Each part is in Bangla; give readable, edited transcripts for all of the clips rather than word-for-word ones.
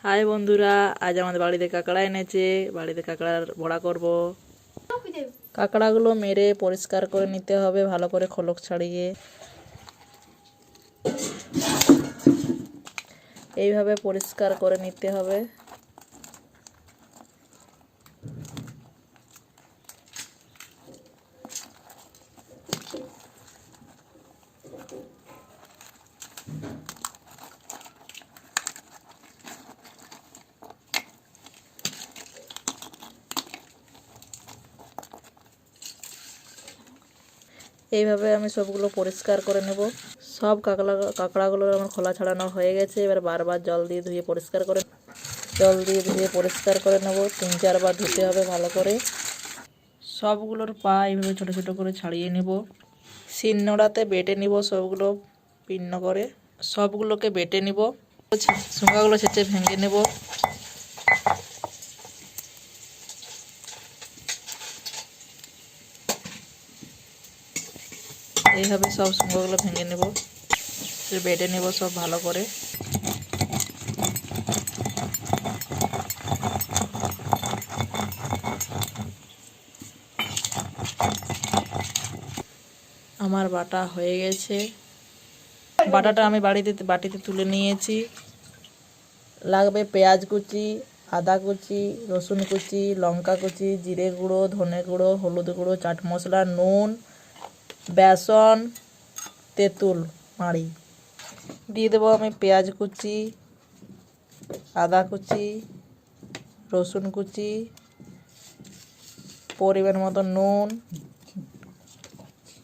হাই বন্ধুরা, আজ আমাদের বাড়িতে কাঁকড়া এনেছে। বাড়িতে কাঁকড়ার বড়া করব। কাঁকড়াগুলো মেরে পরিষ্কার করে নিতে হবে, ভালো করে খোলক ছাড়িয়ে। এইভাবে পরিষ্কার করে নিতে হবে। এইভাবে আমি সবগুলো পরিষ্কার করে নেব। সব কাঁকড়াগুলো আমার খোলা ছাড়ানো হয়ে গেছে। এবার বারবার জল দিয়ে ধুয়ে পরিষ্কার করে নেব। 3-4 বার ধুতে হবে ভালো করে। সবগুলোর পা এইভাবে ছোট ছোট করে ছাড়িয়ে নেব। শিলনোড়াতে বেটে নিব সবগুলো পিন্ন করে। সবগুলোকে বেটে নিব। শুঙ্গাগুলো ছেঁচে ভেঙে নেব। এইভাবে সব শুঙ্গগুলো ভেঙে নেব, বেটে নেব সব ভালো করে। আমার বাটা হয়ে গেছে। বাটাটা আমি বাটিতে তুলে নিয়েছি। লাগবে পেঁয়াজ কুচি, আদা কুচি, রসুন কুচি, লঙ্কা কুচি, জিরে গুঁড়ো, ধনে গুঁড়ো, হলুদ গুঁড়ো, চাট মশলা, নুন, বেসন, তেঁতুল মাড়ি। দিয়ে দেবো আমি পেঁয়াজ কুচি, আদা কুচি, রসুন কুচি, পরিমাণ মতো নুন,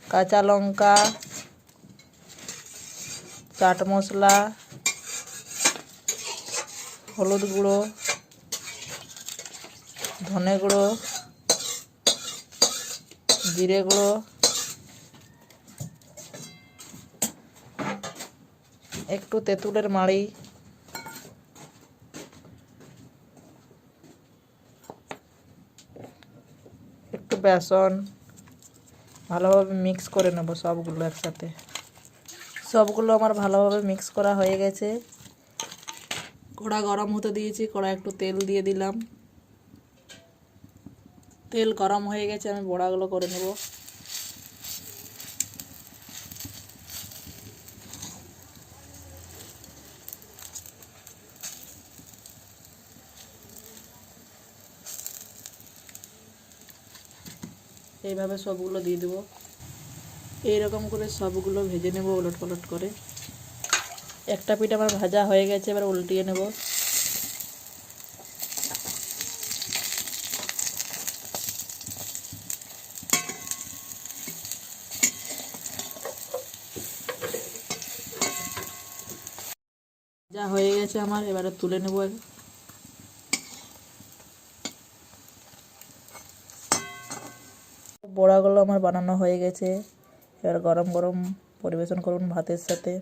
কাঁচা লঙ্কা, চাট মশলা, হলুদ গুঁড়ো, ধনে গুঁড়ো, জিরে গুঁড়ো, একটু তেঁতুলের মাড়ি, একটু বেসন। ভালোভাবে মিক্স করে নেব সবগুলো একসাথে। সবগুলো আমার ভালোভাবে মিক্স করা হয়ে গেছে। কড়া গরম হতে দিয়েছি, কড়া একটু তেল দিয়ে দিলাম। তেল গরম হয়ে গেছে, আমি বড়াগুলো করে নেব। এইভাবে সবগুলো দিয়ে দেবো। এইরকম করে সবগুলো ভেজে নেব ওলট পালট করে। একটা পিঠ আমার ভাজা হয়ে গেছে, এবার উল্টিয়ে নেব। যা হয়ে গেছে আমার, এবারে তুলে নেব। বড়াগুলো আমার বানানো হয়ে গেছে। এবার গরম গরম পরিবেশন করুন ভাতের সাথে।